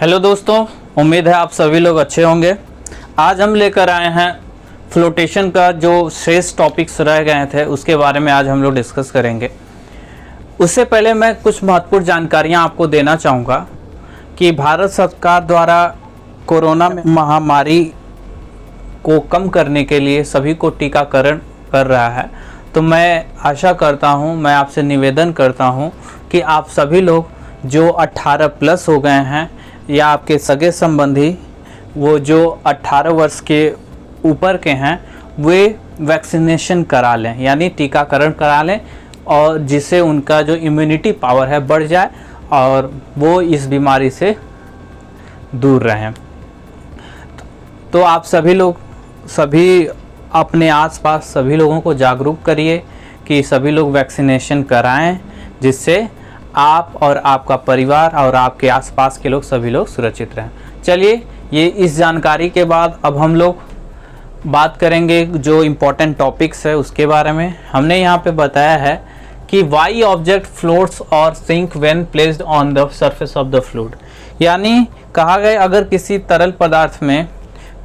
Hello दोस्तों, उम्मीद है आप सभी लोग अच्छे होंगे। आज हम लेकर आए हैं फ्लोटेशन का जो शेष टॉपिक्स रह गए थे उसके बारे में आज हम लोग डिस्कस करेंगे। उससे पहले मैं कुछ महत्वपूर्ण जानकारियां आपको देना चाहूँगा कि भारत सरकार द्वारा कोरोना महामारी को कम करने के लिए सभी को टीकाकरण कर रहा है। तो मैं आशा करता हूं, मैं आपसे निवेदन करता हूं कि आप सभी लोग जो 18 प्लस हो गए हैं या आपके सगे संबंधी वो जो 18 वर्ष के ऊपर के हैं वे वैक्सीनेशन करा लें, यानी टीकाकरण करा लें, और जिससे उनका जो इम्यूनिटी पावर है बढ़ जाए और वो इस बीमारी से दूर रहें। तो आप सभी अपने आसपास सभी लोगों को जागरूक करिए कि सभी लोग वैक्सीनेशन कराएं, जिससे आप और आपका परिवार और आपके आसपास के लोग सभी लोग सुरक्षित रहें। चलिए, ये इस जानकारी के बाद अब हम लोग बात करेंगे जो इम्पोर्टेंट टॉपिक्स है उसके बारे में। हमने यहाँ पे बताया है कि वाई ऑब्जेक्ट फ्लोट्स और sink when placed on the surface of the fluid, यानी कहा गया अगर किसी तरल पदार्थ में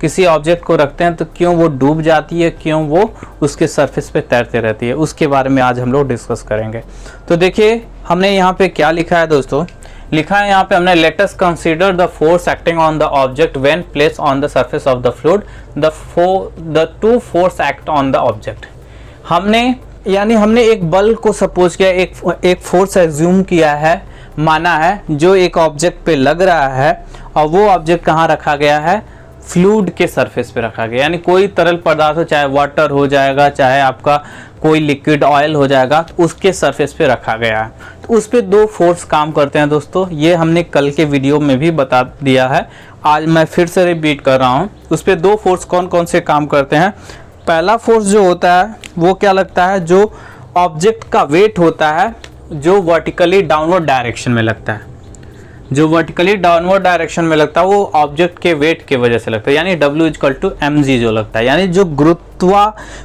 किसी ऑब्जेक्ट को रखते हैं तो क्यों वो डूब जाती है, क्यों वो उसके सरफेस पे तैरते रहती है, उसके बारे में आज हम लोग डिस्कस करेंगे। तो देखिए हमने यहाँ पे क्या लिखा है दोस्तों, लिखा है यहाँ पे हमने let us consider the force acting on the object when placed on the surface of the fluid, the two force act on the object. हमने एक बल को सपोज किया, एक फोर्स एज्यूम किया है, माना है, जो एक ऑब्जेक्ट पे लग रहा है और वो ऑब्जेक्ट कहाँ रखा गया है, फ्लूइड के सरफेस पे रखा गया, यानी कोई तरल पदार्थ हो, चाहे वाटर हो जाएगा, चाहे आपका कोई लिक्विड ऑयल हो जाएगा, तो उसके सरफेस पे रखा गया है। तो उस पे दो फोर्स काम करते हैं दोस्तों। ये हमने कल के वीडियो में भी बता दिया है, आज मैं फिर से रिपीट कर रहा हूँ। उस पे दो फोर्स कौन कौन से काम करते हैं। पहला फोर्स जो होता है वो क्या लगता है, जो ऑब्जेक्ट का वेट होता है जो वर्टिकली डाउनवर्ड डायरेक्शन में लगता है, जो वर्टिकली डाउनवर्ड डायरेक्शन में लगता है वो ऑब्जेक्ट के वेट के वजह से लगता है, यानी W=mg जो लगता है, यानी जो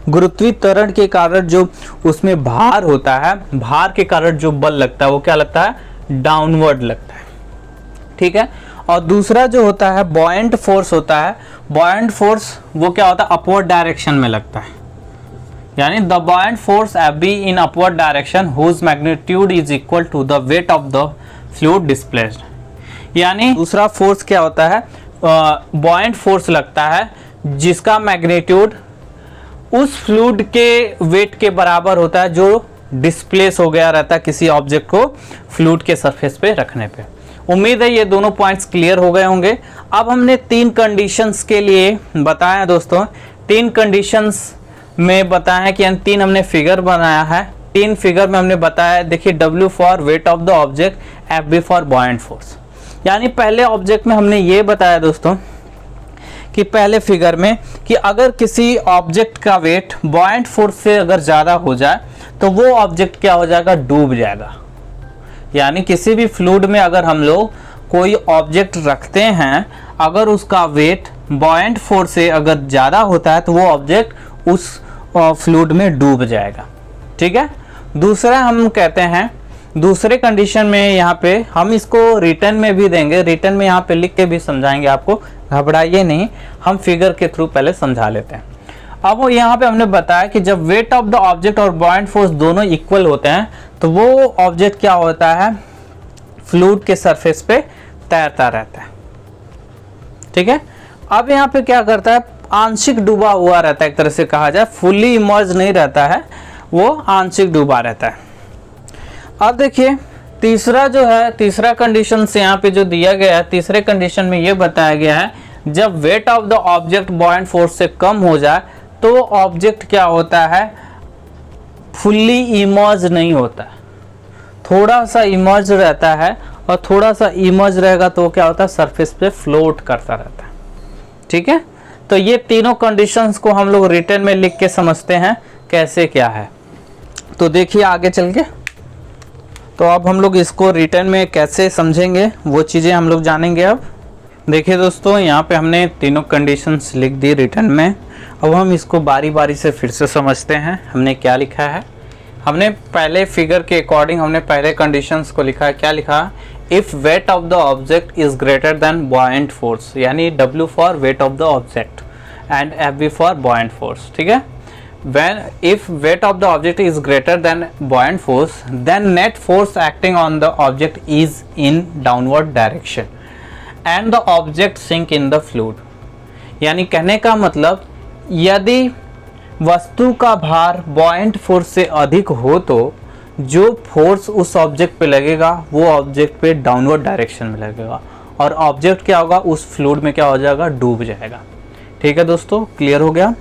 गुरुत्वीकरण के कारण जो उसमें भार होता है, भार के कारण जो बल लगता है वो क्या लगता है, डाउनवर्ड लगता है। ठीक है। और दूसरा जो होता है बॉयंट फोर्स होता है, बॉयंट फोर्स वो क्या होता है, अपवर्ड डायरेक्शन में लगता है, यानी the buoyant force be in upward direction whose magnitude is equal to the weight of the fluid displaced. यानी दूसरा फोर्स क्या होता है, बॉयंट फोर्स लगता है जिसका मैग्नीट्यूड उस फ्लूइड के वेट के बराबर होता है जो डिस्प्लेस हो गया रहता है किसी ऑब्जेक्ट को फ्लूइड के सरफेस पे रखने पे। उम्मीद है ये दोनों पॉइंट्स क्लियर हो गए होंगे। अब हमने तीन कंडीशंस के लिए बताया दोस्तों, तीन कंडीशंस में बताया है कि तीन हमने फिगर बनाया है। तीन फिगर में हमने बताया, देखिए W for wait of the object, FB for buoyant force. यानी पहले ऑब्जेक्ट में हमने ये बताया दोस्तों कि पहले फिगर में कि अगर किसी ऑब्जेक्ट का वेट बॉयंट फोर्स से अगर ज़्यादा हो जाए तो वो ऑब्जेक्ट क्या हो जाएगा, डूब जाएगा। यानी किसी भी फ्लूइड में अगर हम लोग कोई ऑब्जेक्ट रखते हैं, अगर उसका वेट बॉयंट फोर्स से अगर ज़्यादा होता है तो वो ऑब्जेक्ट उस फ्लूइड में डूब जाएगा। ठीक है। दूसरा हम कहते हैं, दूसरे कंडीशन में यहाँ पे हम इसको रिटर्न में भी देंगे, रिटर्न में यहाँ पे लिख के भी समझाएंगे आपको, घबराइए नहीं, हम फिगर के थ्रू पहले समझा लेते हैं। अब वो यहाँ पे हमने बताया कि जब वेट ऑफ द ऑब्जेक्ट और बॉयंट फोर्स दोनों इक्वल होते हैं तो वो ऑब्जेक्ट क्या होता है, फ्लूइड के सरफेस पे तैरता रहता है। ठीक है। अब यहाँ पे क्या करता है, आंशिक डूबा हुआ रहता है, एक तरह से कहा जाए फुल्ली इमर्ज नहीं रहता है, वो आंशिक डूबा रहता है। अब देखिए तीसरा जो है, तीसरा कंडीशन से यहाँ पे जो दिया गया है, तीसरे कंडीशन में ये बताया गया है जब wait of the object buoyant force से कम हो जाए तो ऑब्जेक्ट क्या होता है, फुल्ली इमर्ज नहीं होता, थोड़ा सा इमर्ज रहता है, और थोड़ा सा इमर्ज रहेगा तो क्या होता है, सरफेस पे फ्लोट करता रहता है। ठीक है। तो ये तीनों कंडीशंस को हम लोग रिटर्न में लिख के समझते हैं कैसे क्या है। तो देखिए आगे चल के, तो अब हम लोग इसको रिटर्न में कैसे समझेंगे वो चीज़ें हम लोग जानेंगे। अब देखिए दोस्तों, यहाँ पे हमने तीनों कंडीशंस लिख दी रिटर्न में। अब हम इसको बारी बारी से फिर से समझते हैं हमने क्या लिखा है। हमने पहले फिगर के अकॉर्डिंग हमने पहले कंडीशंस को लिखा है, क्या लिखा, if weight of the object is greater then buoyant force, यानी W for wait of the object and FB for buoyant force, ठीक है। when if weight of the object is greater than buoyant force, then net force acting on the object is in downward direction and the object sink in the fluid। यानी कहने का मतलब यदि वस्तु का भार buoyant फोर्स से अधिक हो तो जो फोर्स उस ऑब्जेक्ट पे लगेगा वो ऑब्जेक्ट पे डाउनवर्ड डायरेक्शन में लगेगा और ऑब्जेक्ट क्या होगा, उस फ्लूइड में क्या हो जाएगा, डूब जाएगा। ठीक है दोस्तों, क्लियर हो गया।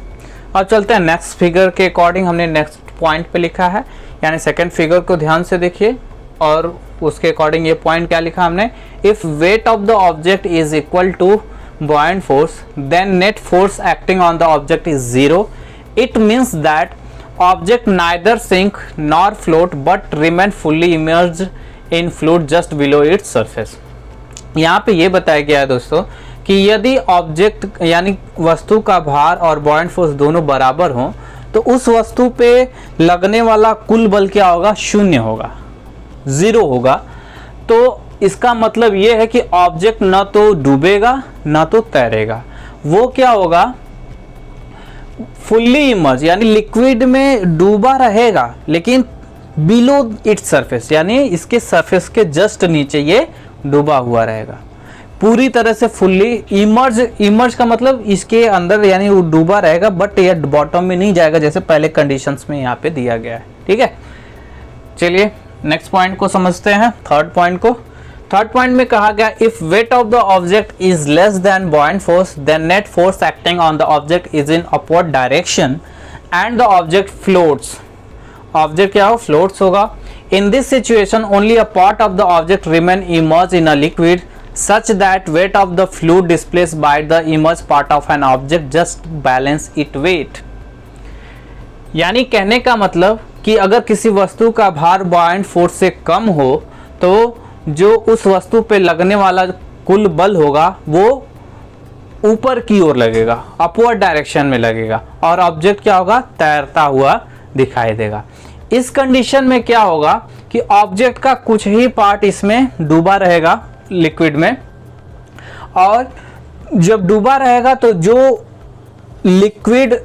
अब चलते हैं नेक्स्ट फिगर के अकॉर्डिंग, हमने नेक्स्ट पॉइंट पे लिखा है, यानी सेकंड फिगर को ध्यान से देखिए और उसके अकॉर्डिंग ये पॉइंट क्या लिखा हमने, if weight of the object is equal to buoyant force then net force acting on the object is 0। it means that object neither sink nor float but remain fully immersed in fluid just below its surface। यहाँ पे ये बताया गया है दोस्तों कि यदि object यानी वस्तु का भार और buoyant force दोनों बराबर हों तो उस वस्तु पे लगने वाला कुल बल क्या होगा, शून्य होगा, 0 होगा। तो इसका मतलब ये है कि ऑब्जेक्ट ना तो डूबेगा ना तो तैरेगा, वो क्या होगा, फुल्ली इमर्ज यानी लिक्विड में डूबा रहेगा लेकिन बिलो इट्स सरफेस यानी इसके सरफेस के जस्ट नीचे ये डूबा हुआ रहेगा, पूरी तरह से फुल्ली इमर्ज का मतलब इसके अंदर यानी वो डूबा रहेगा बट ये बॉटम में नहीं जाएगा जैसे पहले कंडीशंस में यहाँ पे दिया गया है। ठीक है, चलिए नेक्स्ट पॉइंट को समझते हैं, थर्ड पॉइंट को। थर्ड पॉइंट में कहा गया if weight of the object is less than buoyant force then net force acting on the object is in upward direction and the object floats. Object क्या हो, floats होगा। In this situation only a part of the object remain immerse in a liquid such that weight of the fluid displaced by the immersed part of an object just balance its weight। यानी कहने का मतलब कि अगर किसी वस्तु का भार buoyant फोर्स से कम हो तो जो उस वस्तु पे लगने वाला कुल बल होगा वो ऊपर की ओर लगेगा, अपवर्ड डायरेक्शन में लगेगा और ऑब्जेक्ट क्या होगा, तैरता हुआ दिखाई देगा। इस कंडीशन में क्या होगा कि ऑब्जेक्ट का कुछ ही पार्ट इसमें डूबा रहेगा लिक्विड में और जब डूबा रहेगा तो जो लिक्विड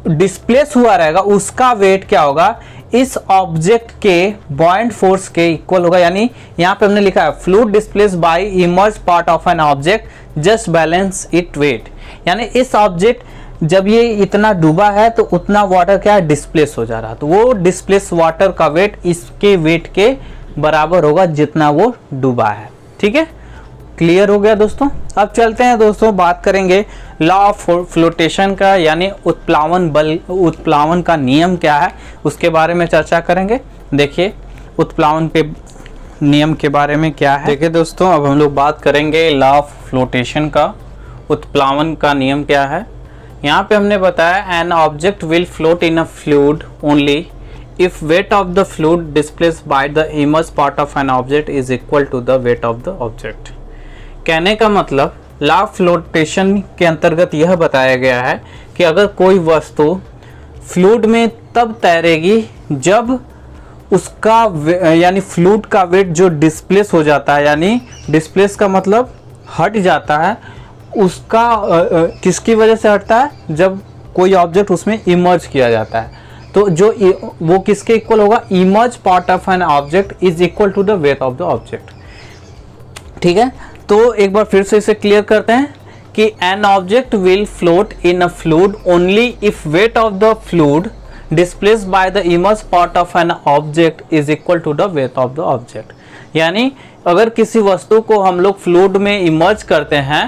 डिस्प्लेस हुआ रहेगा उसका वेट क्या होगा, इस ऑब्जेक्ट के buoyant फोर्स के इक्वल होगा। यानी यहाँ पे हमने लिखा है fluid displace by immersed part of an object just balance it weight. यानी इस ऑब्जेक्ट जब ये इतना डूबा है तो उतना वाटर क्या है, डिस्प्लेस हो जा रहा है, तो वो डिस्प्लेस वाटर का वेट इसके वेट के बराबर होगा जितना वो डूबा है। ठीक है, क्लियर हो गया दोस्तों। अब चलते हैं दोस्तों, बात करेंगे लॉ ऑफ फ्लोटेशन का, यानी उत्प्लावन बल, उत्प्लावन का नियम क्या है उसके बारे में चर्चा करेंगे। देखिए उत्प्लावन के नियम के बारे में क्या है। देखिए दोस्तों, अब हम लोग बात करेंगे लॉ ऑफ फ्लोटेशन का, उत्प्लावन का नियम क्या है। यहाँ पे हमने बताया N object will float in a fluid only if weight of the fluid displaced by the immersed part of an object is equal to the weight of the object। कहने का मतलब लॉ ऑफ फ्लोटेशन के अंतर्गत यह बताया गया है कि अगर कोई वस्तु फ्लूइड में तब तैरेगी जब उसका यानी फ्लूइड का वेट जो डिस्प्लेस हो जाता है, यानी डिस्प्लेस का मतलब हट जाता है, उसका किसकी वजह से हटता है, जब कोई ऑब्जेक्ट उसमें इमर्ज किया जाता है तो जो वो किसके इक्वल होगा, immerse part of an object is equal to the weight of the object. ठीक है, तो एक बार फिर से इसे क्लियर करते हैं कि an object will float in a fluid only if weight of the fluid displaced by the immerse part of an object is equal to the weight of the object. यानी अगर किसी वस्तु को हम लोग फ्लूइड में इमर्ज करते हैं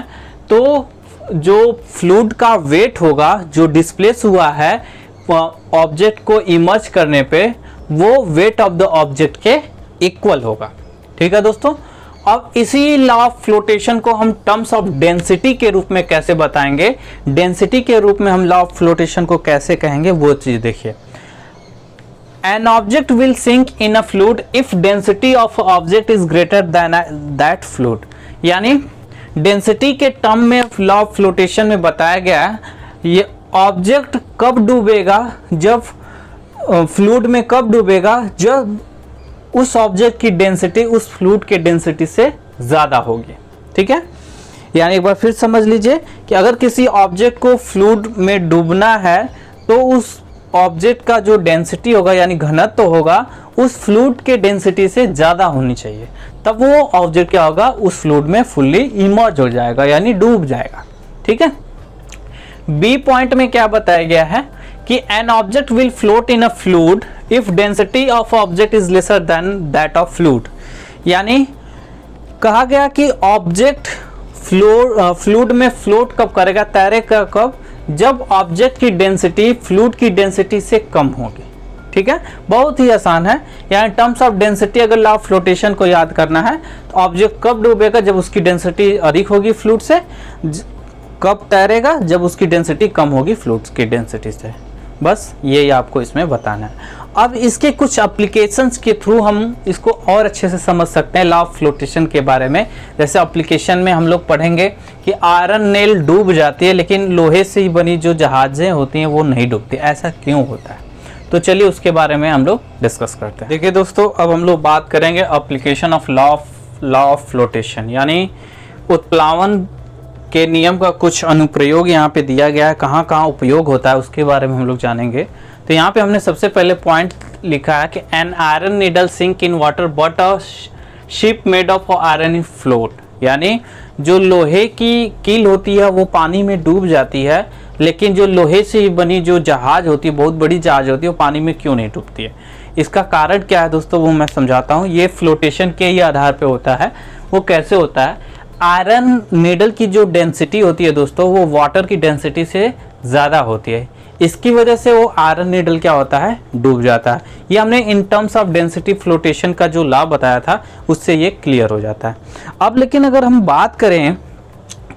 तो जो फ्लूइड का वेट होगा जो डिस्प्लेस हुआ है ऑब्जेक्ट को इमर्ज करने पे वो वेट ऑफ द ऑब्जेक्ट के इक्वल होगा। ठीक है दोस्तों, अब इसी लॉ ऑफ फ्लोटेशन को हम टर्म्स ऑफ डेंसिटी के रूप में कैसे बताएंगे, डेंसिटी के रूप में हम लॉ ऑफ फ्लोटेशन को कैसे कहेंगे वो चीज देखिए। An object will sink in a fluid if density of object is greater than that fluid. यानी डेंसिटी के टर्म में लॉ ऑफ फ्लोटेशन में बताया गया है ये ऑब्जेक्ट कब डूबेगा, जब फ्लूइड में कब डूबेगा, जब उस ऑब्जेक्ट की डेंसिटी उस फ्लूइड के डेंसिटी से ज़्यादा होगी। ठीक है, यानी एक बार फिर समझ लीजिए कि अगर किसी ऑब्जेक्ट को फ्लूइड में डूबना है तो उस ऑब्जेक्ट का जो डेंसिटी होगा यानी घनत्व होगा उस फ्लूइड के डेंसिटी से ज़्यादा होनी चाहिए, तब वो ऑब्जेक्ट क्या होगा, उस फ्लूइड में फुल्ली इमर्ज हो जाएगा यानी डूब जाएगा। ठीक है, बी पॉइंट में क्या बताया गया है कि an object will float in a fluid if density of object is lesser than that of fluid. यानी कहा गया कि ऑब्जेक्ट फ्लूइड में फ्लोट कब करेगा, तैरेगा कब, जब ऑब्जेक्ट की डेंसिटी फ्लूइड की डेंसिटी से कम होगी। ठीक है, बहुत ही आसान है। यानी टर्म्स ऑफ डेंसिटी अगर लॉ ऑफ फ्लोटेशन को याद करना है तो ऑब्जेक्ट कब डूबेगा, जब उसकी डेंसिटी अधिक होगी फ्लूइड से, कब तैरेगा, जब उसकी डेंसिटी कम होगी फ्लूइड की डेंसिटी से। बस यही आपको इसमें बताना है। अब इसके कुछ एप्लीकेशंस के थ्रू हम इसको और अच्छे से समझ सकते हैं लॉ ऑफ फ्लोटेशन के बारे में। जैसे एप्लीकेशन में हम लोग पढ़ेंगे कि आयरन नेल डूब जाती है लेकिन लोहे से ही बनी जो जहाज़ें होती हैं वो नहीं डूबती, ऐसा क्यों होता है? तो चलिए उसके बारे में हम लोग डिस्कस करते हैं। देखिए दोस्तों, अब हम लोग बात करेंगे application of law of flotation, यानी उत्प्लावन के नियम का कुछ अनुप्रयोग यहाँ पे दिया गया है, कहाँ कहाँ उपयोग होता है उसके बारे में हम लोग जानेंगे। तो यहाँ पे हमने सबसे पहले पॉइंट लिखा है कि an iron needle sink in water but a ship made of iron in float. यानी जो लोहे की कील होती है वो पानी में डूब जाती है, लेकिन जो लोहे से ही बनी जो जहाज होती है, बहुत बड़ी जहाज होती है, वो पानी में क्यों नहीं डूबती है? इसका कारण क्या है दोस्तों, वो मैं समझाता हूँ। ये फ्लोटेशन के ही आधार पे होता है। वो कैसे होता है, आयरन नीडल की जो डेंसिटी होती है दोस्तों वो वाटर की डेंसिटी से ज़्यादा होती है, इसकी वजह से वो आयरन नीडल क्या होता है, डूब जाता है। ये हमने in terms of density flotation का जो लॉ बताया था उससे ये क्लियर हो जाता है। अब लेकिन अगर हम बात करें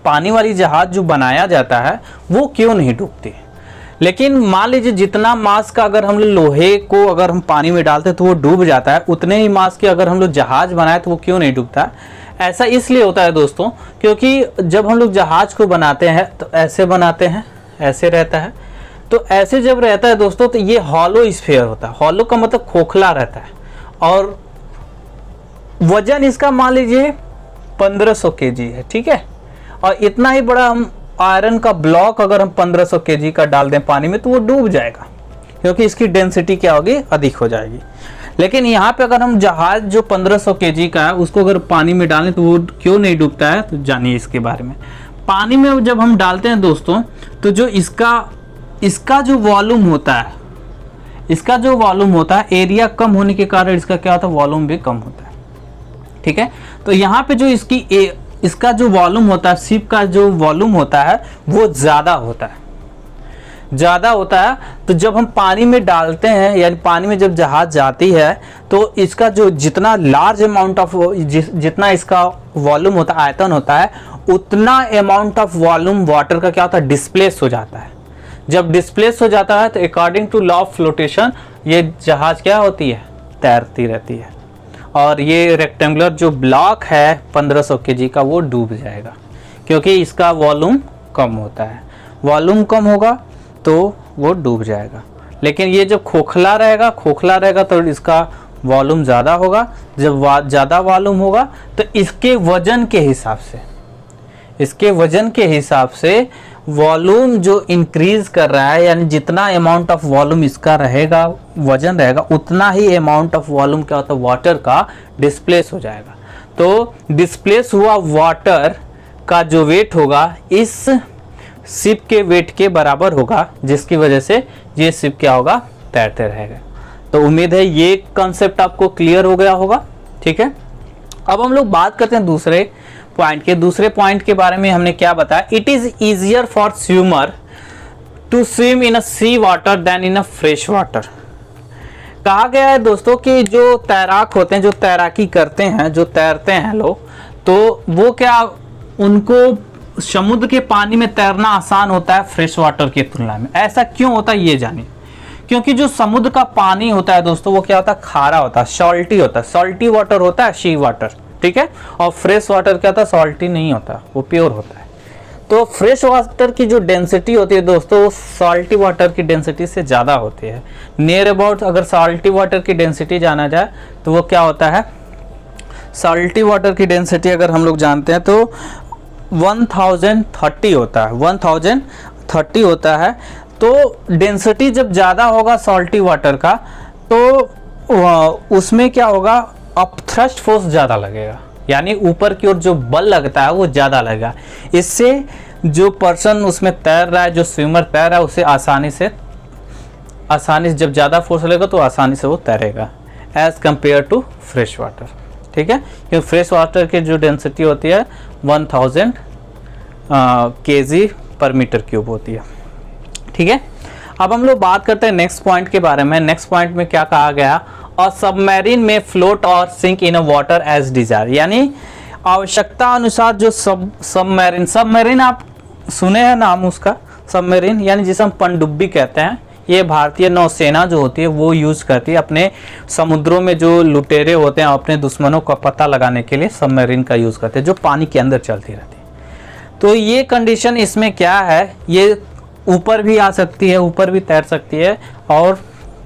पानी वाली जहाज जो बनाया जाता है वो क्यों नहीं डूबती? लेकिन मान लीजिए जितना मास का अगर हम लोहे को अगर हम पानी में डालते हैं तो वो डूब जाता है, उतने ही मास की अगर हम लोग जहाज बनाए तो वो क्यों नहीं डूबता है? ऐसा इसलिए होता है दोस्तों क्योंकि जब हम लोग जहाज को बनाते हैं तो ऐसे बनाते हैं, ऐसे रहता है। तो ऐसे जब रहता है दोस्तों तो ये हॉलो स्फीयर होता है। हॉलो का मतलब खोखला रहता है और वजन इसका मान लीजिए 1500 केजी है। ठीक है, और इतना ही बड़ा हम आयरन का ब्लॉक अगर हम 1500 केजी का डाल दें पानी में तो वो डूब जाएगा क्योंकि इसकी डेंसिटी क्या होगी, अधिक हो जाएगी। लेकिन यहाँ पे अगर हम जहाज जो 1500 केजी का है उसको अगर पानी में डालें तो वो क्यों नहीं डूबता है, तो जानिए इसके बारे में। पानी में जब हम डालते हैं दोस्तों तो जो इसका जो वॉल्यूम होता है, इसका जो वॉल्यूम होता है, एरिया कम होने के कारण इसका क्या होता है, वॉल्यूम भी कम होता है। ठीक है, तो यहाँ पे जो इसका जो वॉल्यूम होता है, शिप का जो वॉल्यूम होता है वो ज़्यादा होता है, ज़्यादा होता है। तो जब हम पानी में डालते हैं यानी पानी में जब जहाज जाती है तो इसका जो जितना लार्ज अमाउंट ऑफ जितना इसका वॉल्यूम होता है, आयतन होता है, उतना अमाउंट ऑफ वॉल्यूम वाटर का क्या होता है, डिस्प्लेस हो जाता है। जब डिस्प्लेस हो जाता है तो according to law of flotation ये जहाज क्या होती है, तैरती रहती है और ये रेक्टेंगुलर जो ब्लॉक है 1500 केजी का वो डूब जाएगा क्योंकि इसका वॉल्यूम कम होता है। वॉल्यूम कम होगा तो वो डूब जाएगा। लेकिन ये जब खोखला रहेगा तो इसका वॉल्यूम ज़्यादा होगा। जब ज़्यादा वॉल्यूम होगा तो इसके वजन के हिसाब से वॉल्यूम जो इंक्रीज कर रहा है, यानी जितना अमाउंट ऑफ वॉल्यूम इसका रहेगा, वजन रहेगा, उतना ही अमाउंट ऑफ वॉल्यूम क्या होता है, वाटर का डिस्प्लेस हो जाएगा। तो डिस्प्लेस हुआ वाटर का जो वेट होगा इस शिप के वेट के बराबर होगा, जिसकी वजह से ये शिप क्या होगा, तैरते रहेगा। तो उम्मीद है ये कॉन्सेप्ट आपको क्लियर हो गया होगा। ठीक है, अब हम लोग बात करते हैं दूसरे पॉइंट के बारे में। हमने क्या बताया, it is easier for swimmer to swim in a sea water than in a fresh water. कहा गया है दोस्तों कि जो तैराक होते हैं, जो तैराकी करते हैं, जो तैरते हैं लोग, तो वो क्या, उनको समुद्र के पानी में तैरना आसान होता है फ्रेश वाटर की तुलना में। ऐसा क्यों होता है ये जानिए। क्योंकि जो समुद्र का पानी होता है दोस्तों वो क्या होता है, खारा होता है, सॉल्टी होता है। सॉल्टी वाटर होता है सी वाटर, ठीक है, और फ्रेश वाटर क्या होता है, सॉल्टी नहीं होता, वो प्योर होता है। तो फ्रेश वाटर की जो डेंसिटी होती है दोस्तों वो सॉल्टी वाटर की डेंसिटी से ज़्यादा होती है। नियर अबाउट अगर सॉल्टी वाटर की डेंसिटी जाना जाए तो वो क्या होता है, सॉल्टी वाटर की डेंसिटी अगर हम लोग जानते हैं तो 1030 होता है, 1030 होता है। तो डेंसिटी जब ज़्यादा होगा सॉल्टी वाटर का तो उसमें क्या होगा, अपथ्रस्ट फोर्स ज़्यादा लगेगा, यानी ऊपर की ओर जो बल लगता है वो ज़्यादा लगेगा। इससे जो पर्सन उसमें तैर रहा है, जो स्विमर तैर रहा है, उसे आसानी से जब ज़्यादा फोर्स लगेगा तो आसानी से वो तैरेगा as compare to fresh water. ठीक है, क्योंकि फ्रेश वाटर की जो डेंसिटी होती है 1000 kg पर मीटर क्यूब होती है। ठीक है, अब हम लोग बात करते हैं नेक्स्ट पॉइंट के बारे में। नेक्स्ट पॉइंट में क्या कहा गया, और सबमरीन में फ्लोट और sink in a water as desire, यानी आवश्यकता अनुसार जो सबमरीन आप सुने हैं नाम उसका, सबमरीन यानी जिसे हम पनडुब्बी कहते हैं। ये भारतीय नौसेना जो होती है वो यूज़ करती है अपने समुद्रों में जो लुटेरे होते हैं अपने दुश्मनों का पता लगाने के लिए सबमरीन का यूज़ करते हैं, जो पानी के अंदर चलती रहती है। तो ये कंडीशन इसमें क्या है, ये ऊपर भी आ सकती है, ऊपर भी तैर सकती है और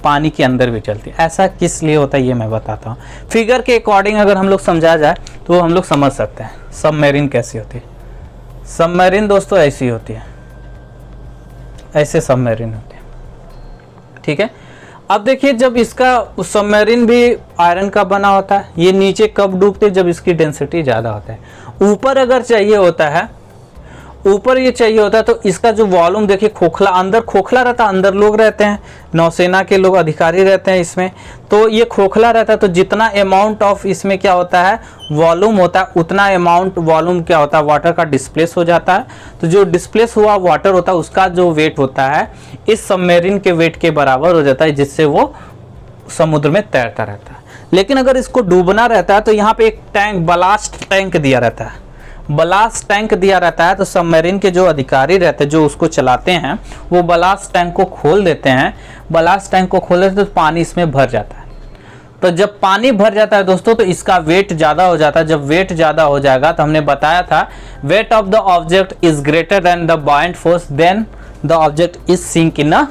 पानी के अंदर भी चलती है। ऐसा किस लिए होता है ये मैं बताता हूँ। फिगर के अकॉर्डिंग अगर हम लोग समझा जाए तो हम लोग समझ सकते हैं सबमरीन कैसी होती है। सबमरीन दोस्तों ऐसी होती है, ऐसे सबमरीन होती है। ठीक है, अब देखिए जब इसका सबमरीन भी आयरन का बना होता है, ये नीचे कब डूबते हैं, जब इसकी डेंसिटी ज़्यादा होता है। ऊपर अगर चाहिए होता है, ऊपर ये चाहिए होता है तो इसका जो वॉल्यूम देखिए खोखला, अंदर खोखला रहता है, अंदर लोग रहते हैं, नौसेना के लोग अधिकारी रहते हैं इसमें, तो ये खोखला रहता है। तो जितना अमाउंट ऑफ इसमें क्या होता है वॉल्यूम होता है, उतना अमाउंट वॉल्यूम क्या होता है वाटर का डिस्प्लेस हो जाता है। तो जो डिस्प्लेस हुआ वाटर होता है उसका जो वेट होता है इस सबमरीन के वेट के बराबर हो जाता है, जिससे वो समुद्र में तैरता रहता है। लेकिन अगर इसको डूबना रहता है तो यहाँ पे एक टैंक, बलास्ट टैंक दिया रहता है, बलास्ट टैंक दिया रहता है। तो सबमरीन के जो अधिकारी रहते हैं जो उसको चलाते हैं वो बलास्ट टैंक को खोल देते हैं। बलास्ट टैंक को खोल देते तो पानी इसमें भर जाता है। तो जब पानी भर जाता है दोस्तों तो इसका वेट ज़्यादा हो जाता है। जब वेट ज़्यादा हो जाएगा तो हमने बताया था weight of the object is greater than the buoyant force, then the object is sink in a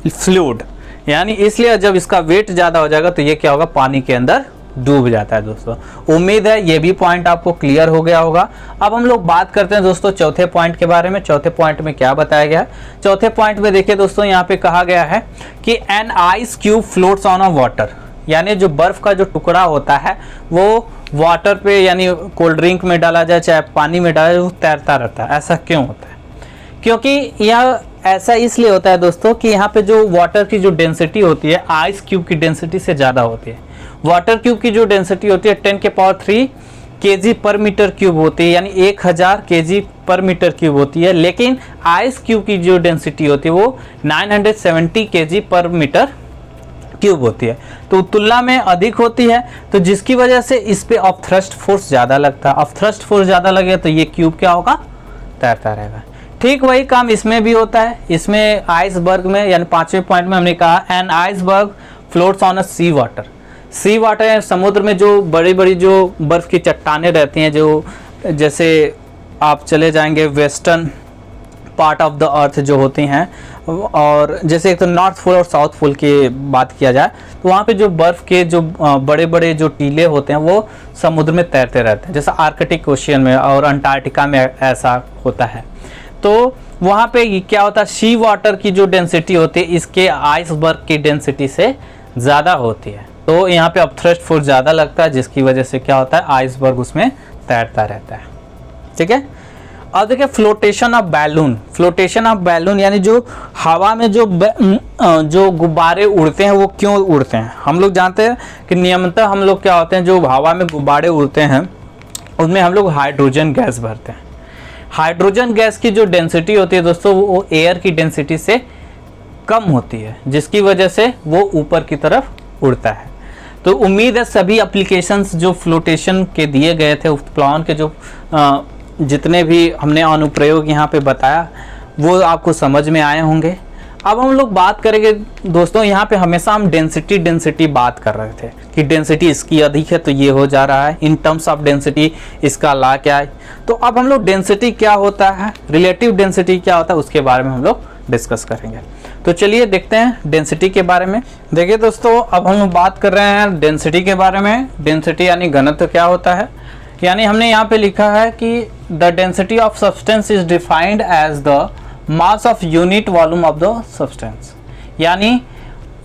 fluid, यानी इसलिए जब इसका वेट ज़्यादा हो जाएगा तो ये क्या होगा, पानी के अंदर डूब जाता है। दोस्तों उम्मीद है ये भी पॉइंट आपको क्लियर हो गया होगा। अब हम लोग बात करते हैं दोस्तों चौथे पॉइंट के बारे में। चौथे पॉइंट में क्या बताया गया है, चौथे पॉइंट में देखिए दोस्तों यहाँ पे कहा गया है कि an ice cube floats on a water, यानी जो बर्फ का जो टुकड़ा होता है वो वाटर पे, यानी कोल्ड ड्रिंक में डाला जाए चाहे पानी में डाला जाए, वो तैरता रहता है। ऐसा क्यों होता है, क्योंकि यह ऐसा इसलिए होता है दोस्तों कि यहाँ पे जो वाटर की जो डेंसिटी होती है आइस क्यूब की डेंसिटी से ज़्यादा होती है। वाटर क्यूब की जो डेंसिटी होती है 10⁻³ kg पर मीटर क्यूब होती है, यानी 1000 kg पर मीटर क्यूब होती है। लेकिन आइस क्यूब की जो डेंसिटी होती है वो 970 kg पर मीटर क्यूब होती है, तो तुलना में अधिक होती है। तो जिसकी वजह से इस पे अपथ्रस्ट फोर्स ज़्यादा लगता है। अपथ्रस्ट फोर्स ज़्यादा लगे तो ये क्यूब क्या होगा, तैरता रहेगा। ठीक वही काम इसमें भी होता है। इसमें आइसबर्ग में, यानी 5वें पॉइंट में हमने कहा an iceberg floats on a sea water. Sea water समुद्र में जो बड़ी बड़ी जो बर्फ़ की चट्टानें रहती हैं, जो जैसे आप चले जाएंगे western part of the earth जो होती हैं, और जैसे एक तो नॉर्थ पोल और साउथ पोल की बात किया जाए तो वहाँ पे जो बर्फ़ के जो बड़े बड़े जो टीले होते हैं वो समुद्र में तैरते रहते हैं, जैसा आर्कटिक ओशियन में और अंटार्कटिका में ऐसा होता है। तो वहाँ पे क्या होता है, सी वाटर की जो डेंसिटी होती है इसके आइसबर्ग की डेंसिटी से ज़्यादा होती है। तो यहाँ पे अपथ्रस्ट फोर्स ज़्यादा लगता है, जिसकी वजह से क्या होता है आइसबर्ग उसमें तैरता रहता है। ठीक है, अब देखिए flotation of balloon. Flotation of balloon यानी जो हवा में जो गुब्बारे उड़ते हैं वो क्यों उड़ते हैं। हम लोग जानते हैं कि नियमतः हम लोग क्या होते हैं, जो हवा में गुब्बारे उड़ते हैं उनमें हम लोग हाइड्रोजन गैस भरते हैं। हाइड्रोजन गैस की जो डेंसिटी होती है दोस्तों वो एयर की डेंसिटी से कम होती है, जिसकी वजह से वो ऊपर की तरफ उड़ता है। तो उम्मीद है सभी एप्लीकेशंस जो फ्लोटेशन के दिए गए थे, उत्प्लावन के जो जितने भी हमने अनुप्रयोग यहाँ पे बताया वो आपको समझ में आए होंगे। अब हम लोग बात करेंगे दोस्तों, यहाँ पे हमेशा हम डेंसिटी बात कर रहे थे कि डेंसिटी इसकी अधिक है तो ये हो जा रहा है, इन टर्म्स ऑफ डेंसिटी इसका ला क्या है। तो अब हम लोग डेंसिटी क्या होता है, रिलेटिव डेंसिटी क्या होता है, उसके बारे में हम लोग डिस्कस करेंगे। तो चलिए देखते हैं डेंसिटी के बारे में। देखिए दोस्तों, अब हम बात कर रहे हैं डेंसिटी के बारे में। डेंसिटी यानी घनत्व क्या होता है, यानी हमने यहाँ पे लिखा है कि the density of substance is defined as the mass of unit volume of the substance. यानी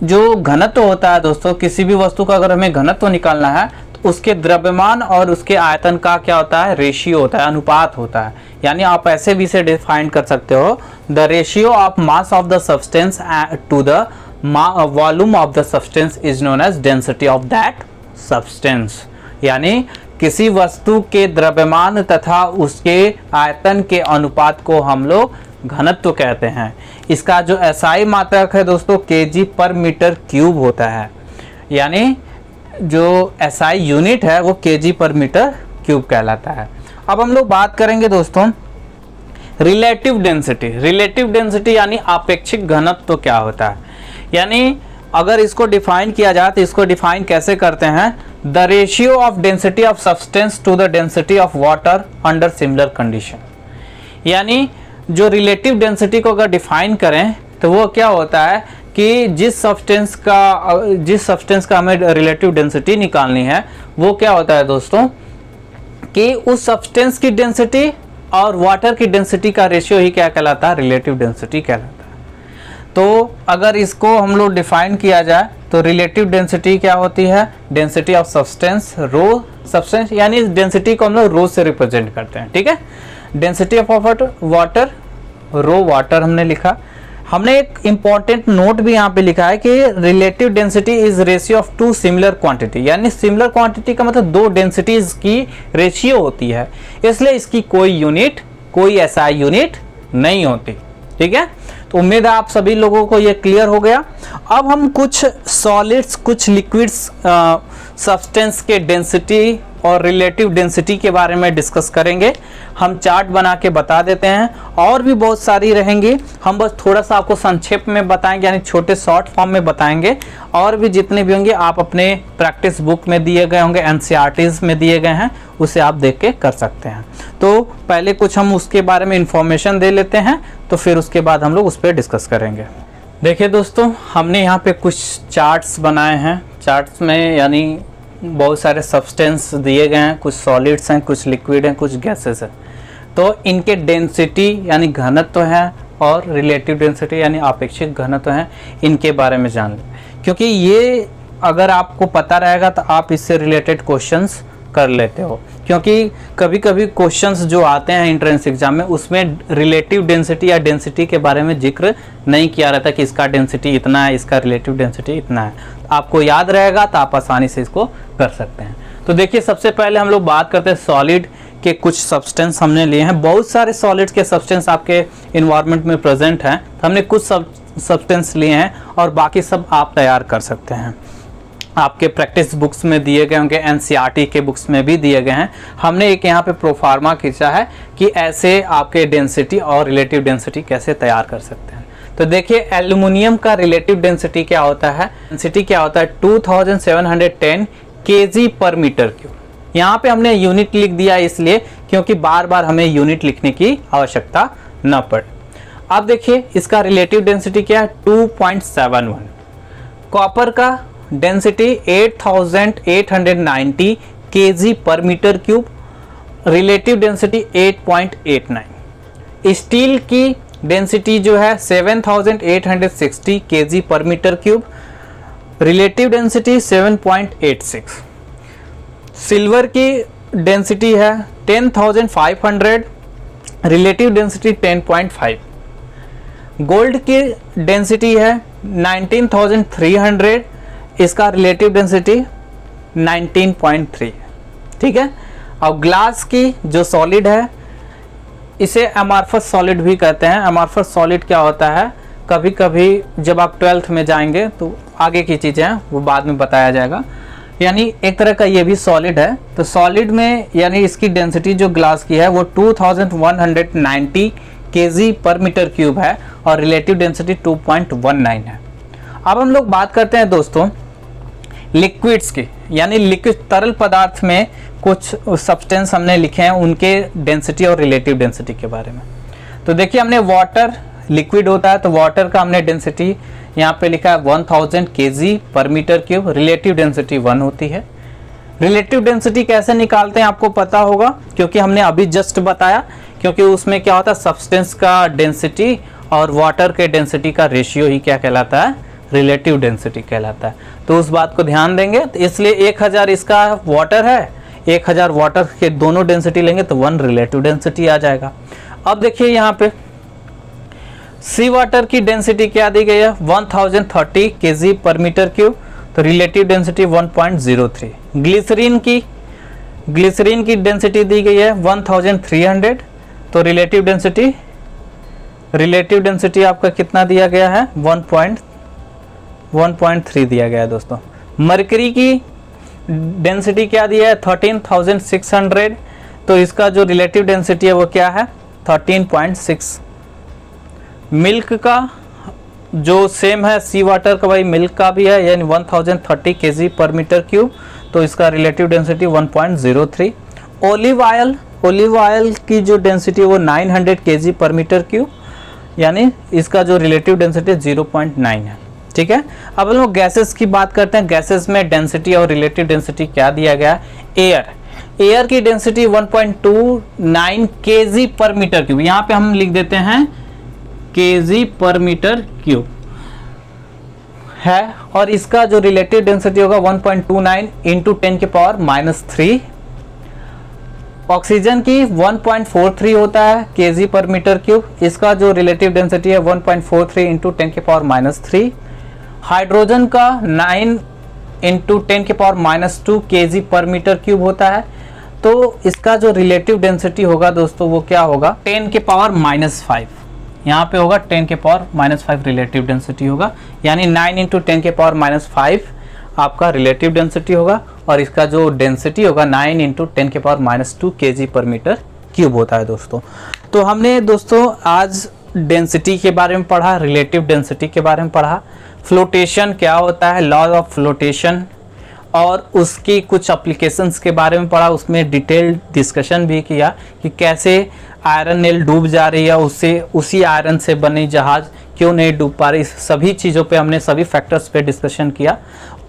जो घनत्व होता है दोस्तों, किसी भी वस्तु का अगर हमें घनत्व निकालना है तो उसके द्रव्यमान और उसके आयतन का क्या होता है, रेशियो होता है, अनुपात होता है। यानी आप ऐसे भी इसे डिफाइन कर सकते हो, the ratio of mass of the substance to the volume of the substance is known as density of that substance. यानी किसी वस्तु के द्रव्यमान तथा उसके आयतन के अनुपात को हम लोग घनत्व कहते हैं। इसका जो एसआई मात्रक है दोस्तों, केजी पर मीटर क्यूब होता है। यानी जो एसआई यूनिट है वो केजी पर मीटर क्यूब कहलाता है। अब हम लोग बात करेंगे दोस्तों रिलेटिव डेंसिटी। रिलेटिव डेंसिटी यानी आपेक्षिक घनत्व क्या होता है। यानी अगर इसको डिफाइन किया जाए तो इसको डिफाइन कैसे करते हैं, the ratio of density of substance to the density of water under similar condition. यानी जो रिलेटिव डेंसिटी को अगर डिफाइन करें तो वो क्या होता है कि जिस सब्सटेंस का हमें रिलेटिव डेंसिटी निकालनी है वो क्या होता है दोस्तों कि उस सब्सटेंस की डेंसिटी और वाटर की डेंसिटी का रेशियो ही क्या कहलाता है, रिलेटिव डेंसिटी कहलाता है। तो अगर इसको हम लोग डिफाइन किया जाए तो रिलेटिव डेंसिटी क्या होती है, density of substance rho substance, यानी डेंसिटी को हम लोग रो से रिप्रेजेंट करते हैं। ठीक है, density of water rho water हमने लिखा। हमने एक इंपॉर्टेंट नोट भी यहाँ पे लिखा है कि relative density is ratio of two similar quantity. यानी सिमिलर क्वांटिटी का मतलब दो डेंसिटीज की रेशियो होती है, इसलिए इसकी कोई यूनिट, कोई एसआई यूनिट नहीं होती। ठीक है, तो उम्मीद है आप सभी लोगों को ये क्लियर हो गया। अब हम कुछ सॉलिड्स, कुछ लिक्विड्स सब्सटेंस के डेंसिटी और रिलेटिव डेंसिटी के बारे में डिस्कस करेंगे। हम चार्ट बना के बता देते हैं, और भी बहुत सारी रहेंगी, हम बस थोड़ा सा आपको संक्षेप में बताएंगे, यानी छोटे शॉर्ट फॉर्म में बताएंगे। और भी जितने भी होंगे आप अपने प्रैक्टिस बुक में दिए गए होंगे, एनसीईआरटीज में दिए गए हैं, उसे आप देख के कर सकते हैं। तो पहले कुछ हम उसके बारे में इंफॉर्मेशन दे लेते हैं, तो फिर उसके बाद हम लोग उस पर डिस्कस करेंगे। देखिए दोस्तों, हमने यहाँ पे कुछ चार्ट्स बनाए हैं। चार्ट्स में यानी बहुत सारे सब्सटेंस दिए गए हैं, कुछ सॉलिड्स हैं, कुछ लिक्विड हैं, कुछ गैसेस हैं। तो इनके डेंसिटी यानी घनत्व है और रिलेटिव डेंसिटी यानी आपेक्षिक घनत्व है, इनके बारे में जान लें, क्योंकि ये अगर आपको पता रहेगा तो आप इससे रिलेटेड क्वेश्चंस कर लेते हो। क्योंकि कभी कभी क्वेश्चंस जो आते हैं एंट्रेंस एग्जाम में, उसमें रिलेटिव डेंसिटी या डेंसिटी के बारे में जिक्र नहीं किया रहता कि इसका डेंसिटी इतना है, इसका रिलेटिव डेंसिटी इतना है। आपको याद रहेगा तो आप आसानी से इसको कर सकते हैं। तो देखिए, सबसे पहले हम लोग बात करते हैं सॉलिड के कुछ सब्सटेंस हमने लिए हैं। बहुत सारे सॉलिड्स के सब्सटेंस आपके इन्वायरमेंट में प्रेजेंट हैं, हमने कुछ सब्सटेंस लिए हैं और बाकी सब आप तैयार कर सकते हैं। आपके प्रैक्टिस बुक्स में दिए गए होंगे, एनसीईआरटी के बुक्स में भी दिए गए हैं। हमने एक यहाँ पे प्रोफार्मा खींचा है कि ऐसे आपके डेंसिटी और रिलेटिव डेंसिटी कैसे तैयार कर सकते हैं। तो देखिए, एल्युमिनियम का रिलेटिव डेंसिटी क्या होता है, डेंसिटी क्या होता है 2710 केजी पर मीटर क्यूब। यहाँ पे हमने यूनिट लिख दिया इसलिए क्योंकि बार बार हमें यूनिट लिखने की आवश्यकता न पड़े। अब देखिए, इसका रिलेटिव डेंसिटी क्या है 2.71। कॉपर का डेंसिटी 8890 केजी पर metre cube, relative density 8.89। Steel की डेंसिटी जो है 7860 केजी पर metre cube, relative density 7.86। Silver की डेंसिटी है 10,500, रिलेटिव डेंसिटी 10.5। गोल्ड की डेंसिटी है 19,300, इसका रिलेटिव डेंसिटी 19.3। ठीक है, और ग्लास की जो सॉलिड है इसे अमॉर्फस सॉलिड भी कहते हैं। अमॉर्फस सॉलिड क्या होता है, कभी कभी जब आप 12th में जाएंगे तो आगे की चीज़ें हैं वो बाद में बताया जाएगा। यानी एक तरह का ये भी सॉलिड है। तो सॉलिड में यानी इसकी डेंसिटी जो ग्लास की है वो 2190 केजी पर मीटर क्यूब है और रिलेटिव डेंसिटी 2.19 है। अब हम लोग बात करते हैं दोस्तों लिक्विड्स की, यानी लिक्विड तरल पदार्थ में कुछ सब्सटेंस हमने लिखे हैं उनके डेंसिटी और रिलेटिव डेंसिटी के बारे में। तो देखिए हमने वाटर लिक्विड होता है तो वाटर का हमने डेंसिटी यहाँ पे लिखा है 1000 केजी पर मीटर क्यूब, रिलेटिव डेंसिटी 1 होती है। रिलेटिव डेंसिटी कैसे निकालते हैं आपको पता होगा, क्योंकि हमने अभी जस्ट बताया, क्योंकि उसमें क्या होता है सब्सटेंस का डेंसिटी और वाटर के डेंसिटी का रेशियो ही क्या कहलाता है, रिलेटिव डेंसिटी कहलाता है। तो उस बात को ध्यान देंगे। तो इसलिए 1000 इसका वाटर है, 1000 वाटर के दोनों डेंसिटी लेंगे तो 1 रिलेटिव डेंसिटी आ जाएगा। अब देखिए यहाँ पे सी वाटर की डेंसिटी क्या दी गई है 1030 केजी पर मीटर क्यूब, तो रिलेटिव डेंसिटी 1.03। ग्लिसरीन की डेंसिटी दी गई है 1300, तो रिलेटिव डेंसिटी आपका कितना दिया गया है 1.3 दिया गया है दोस्तों। मरकरी की डेंसिटी क्या दिया है 13600, तो इसका जो रिलेटिव डेंसिटी है वो क्या है 13.6। मिल्क का जो सेम है सी वाटर का भाई मिल्क का भी है, यानी 1030 केजी पर मीटर क्यूब, तो इसका रिलेटिव डेंसिटी 1.03। ओलिव ऑयल की जो डेंसिटी है वो 900 केजी पर मीटर क्यूब, यानी इसका जो रिलेटिव डेंसिटी 0.9 है। ठीक है, अब हम लोग गैसेस की बात करते हैं। गैसेस में डेंसिटी और रिलेटिव डेंसिटी क्या दिया गया, एयर की डेंसिटी 1.29 केजी पर मीटर क्यूब, यहाँ पे हम लिख देते हैं केजी पर मीटर क्यूब है, और इसका जो रिलेटिव डेंसिटी होगा 1.29 इंटू 10 के पावर -3। ऑक्सीजन की 1.43 होता है केजी पर मीटर क्यूब, इसका जो रिलेटिव डेंसिटी है 1.43 इंटू 10 के पावर -3। हाइड्रोजन का 9 इंटू 10 के पावर -2 केजी पर मीटर क्यूब होता है, तो इसका जो रिलेटिव डेंसिटी होगा दोस्तों वो क्या होगा 10 के पावर -5। यहाँ पे होगा 10 के पावर -5 रिलेटिव डेंसिटी होगा, यानी 9 इंटू 10 के पावर -5 आपका रिलेटिव डेंसिटी होगा, और इसका जो डेंसिटी होगा 9 इंटू 10 के पावर -2 केजी पर मीटर क्यूब होता है दोस्तों। तो हमने दोस्तों आज डेंसिटी के बारे में पढ़ा, रिलेटिव डेंसिटी के बारे में पढ़ा, फ्लोटेशन क्या होता है, लॉ ऑफ फ्लोटेशन, और उसकी कुछ एप्लीकेशंस के बारे में पढ़ा, उसमें डिटेल्ड डिस्कशन भी किया कि कैसे आयरन नेल डूब जा रही है, उससे उसी आयरन से बनी जहाज क्यों नहीं डूब पा रही, सभी चीज़ों पे हमने सभी फैक्टर्स पे डिस्कशन किया।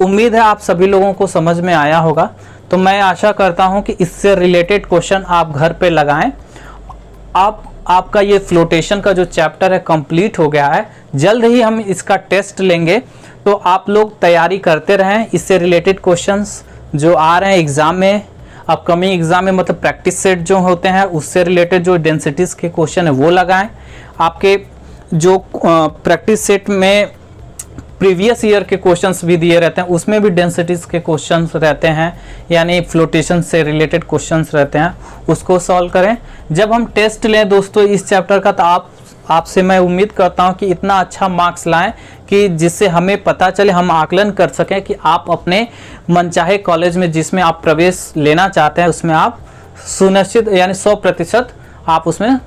उम्मीद है आप सभी लोगों को समझ में आया होगा। तो मैं आशा करता हूँ कि इससे रिलेटेड क्वेश्चन आप घर पे लगाएं। आपका ये फ्लोटेशन का जो चैप्टर है कंप्लीट हो गया है, जल्द ही हम इसका टेस्ट लेंगे, तो आप लोग तैयारी करते रहें। इससे रिलेटेड क्वेश्चंस जो आ रहे हैं एग्ज़ाम में, अपकमिंग एग्ज़ाम में, मतलब प्रैक्टिस सेट जो होते हैं उससे रिलेटेड जो डेंसिटीज़ के क्वेश्चन है वो लगाएं। आपके जो प्रैक्टिस सेट में प्रीवियस ईयर के क्वेश्चंस भी दिए रहते हैं, उसमें भी डेंसिटीज़ के क्वेश्चंस रहते हैं, यानी फ्लोटेशन से रिलेटेड क्वेश्चंस रहते हैं, उसको सॉल्व करें। जब हम टेस्ट लें दोस्तों इस चैप्टर का, तो आपसे मैं उम्मीद करता हूं कि इतना अच्छा मार्क्स लाएं कि जिससे हमें पता चले, हम आकलन कर सकें कि आप अपने मनचाहे कॉलेज में जिसमें आप प्रवेश लेना चाहते हैं उसमें आप सुनिश्चित यानी 100% आप उसमें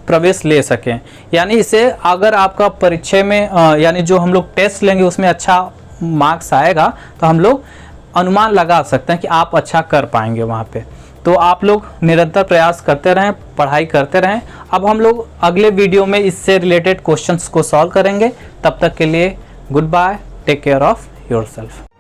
प्रवेश ले सकें। यानी इसे अगर आपका परीक्षा में यानी जो हम लोग टेस्ट लेंगे उसमें अच्छा मार्क्स आएगा, तो हम लोग अनुमान लगा सकते हैं कि आप अच्छा कर पाएंगे वहाँ पे। तो आप लोग निरंतर प्रयास करते रहें, पढ़ाई करते रहें। अब हम लोग अगले वीडियो में इससे रिलेटेड क्वेश्चंस को सॉल्व करेंगे। तब तक के लिए goodbye, take care of yourself.